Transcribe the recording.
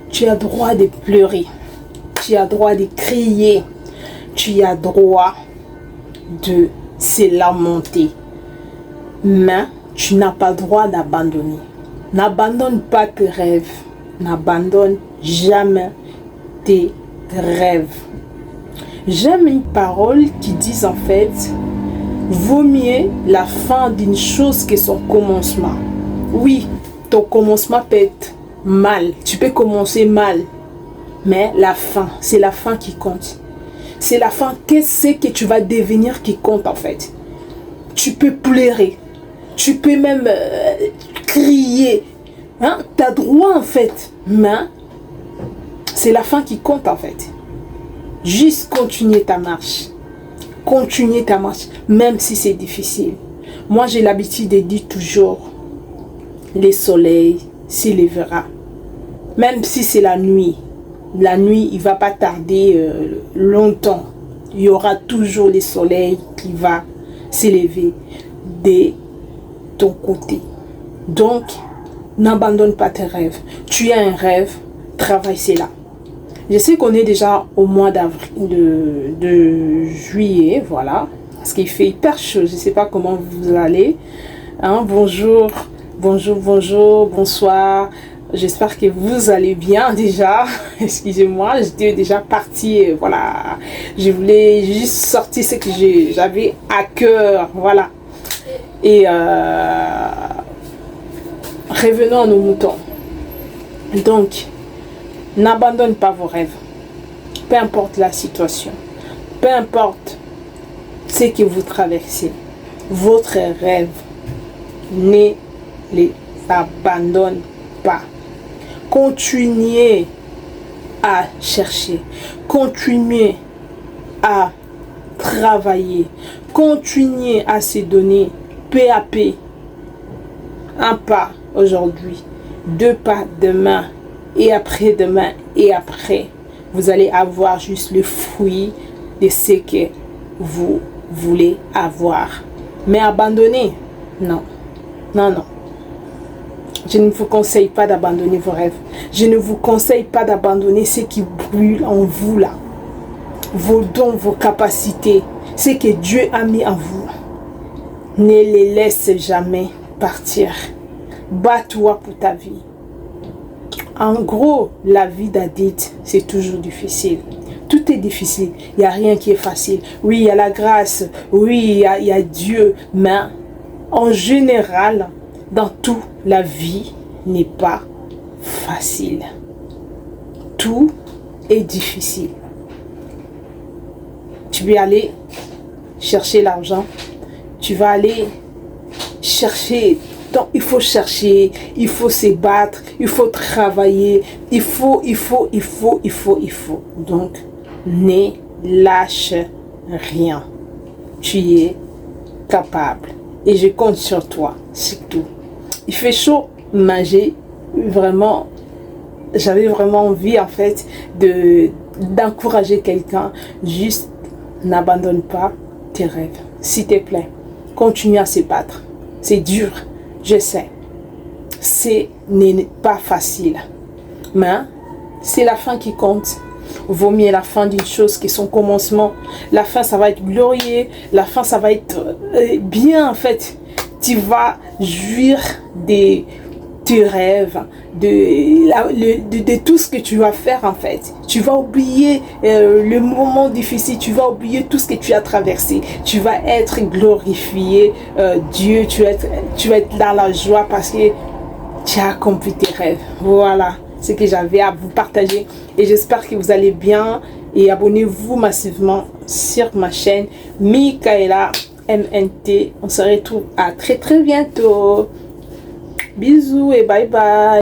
Tu as droit de pleurer. Tu as droit de crier. Tu as droit de se lamenter. Mais tu n'as pas le droit d'abandonner. N'abandonne pas tes rêves. N'abandonne jamais tes rêves. J'aime une parole qui dit en fait, vaut mieux la fin d'une chose que son commencement. Oui, ton commencement peut être mal. Tu peux commencer mal. Mais la fin, c'est la fin qui compte. C'est la fin, qu'est-ce que tu vas devenir qui compte en fait. Tu peux pleurer. Tu peux même crier. Hein? Tu as droit en fait. Mais c'est la fin qui compte en fait. Juste continuer ta marche. Continuer ta marche. Même si c'est difficile. Moi j'ai l'habitude de dire toujours. Le soleil s'élèvera. Même si c'est la nuit. La nuit, il ne va pas tarder longtemps. Il y aura toujours le soleil qui va s'élever de ton côté. Donc, n'abandonne pas tes rêves. Tu as un rêve, travaille cela. Je sais qu'on est déjà au mois d'avril, de juillet, voilà. Parce qu'il fait hyper chaud. Je ne sais pas comment vous allez. Hein, bonjour, bonjour, bonjour, bonsoir. J'espère que vous allez bien déjà. Excusez-moi, j'étais déjà partie. Voilà, je voulais juste sortir ce que j'avais à cœur. Voilà. Et revenons à nos moutons. Donc, n'abandonne pas vos rêves. Peu importe la situation. Peu importe ce que vous traversez. Votre rêve, ne les abandonne pas. Continuez à chercher, continuez à travailler, continuez à se donner peu à peu. Un pas aujourd'hui, 2 pas demain, et après-demain, et après, vous allez avoir juste le fruit de ce que vous voulez avoir. Mais abandonner, non, non, non. Je ne vous conseille pas d'abandonner vos rêves. Je ne vous conseille pas d'abandonner ce qui brûle en vous là. Vos dons, vos capacités, ce que Dieu a mis en vous. Ne les laisse jamais partir. Bats-toi pour ta vie. En gros, la vie d'Adit, c'est toujours difficile. Tout est difficile. Il n'y a rien qui est facile. Oui, il y a la grâce. Oui, il y a Dieu. Mais en général, dans tout, la vie n'est pas facile. Tout est difficile. Tu vas aller chercher l'argent. Tu vas aller chercher. Donc, il faut chercher. Il faut se battre. Il faut travailler. Il faut. Donc, ne lâche rien. Tu es capable. Et je compte sur toi. C'est tout. Il fait chaud, mais j'avais vraiment envie en fait d'encourager quelqu'un. Juste n'abandonne pas tes rêves, s'il te plaît. Continue à se battre. C'est dur, je sais. Ce n'est pas facile, mais c'est la fin qui compte. Vaut mieux la fin d'une chose que son commencement. La fin, ça va être glorieux. La fin, ça va être bien en fait. Tu vas jouir de tes rêves, de tout ce que tu vas faire en fait. Tu vas oublier le moment difficile, tu vas oublier tout ce que tu as traversé. Tu vas être glorifié, Dieu, tu vas être dans la joie parce que tu as accompli tes rêves. Voilà ce que j'avais à vous partager et j'espère que vous allez bien et abonnez-vous massivement sur ma chaîne Micaela MNT. On se retrouve à très bientôt. Bisous et bye bye.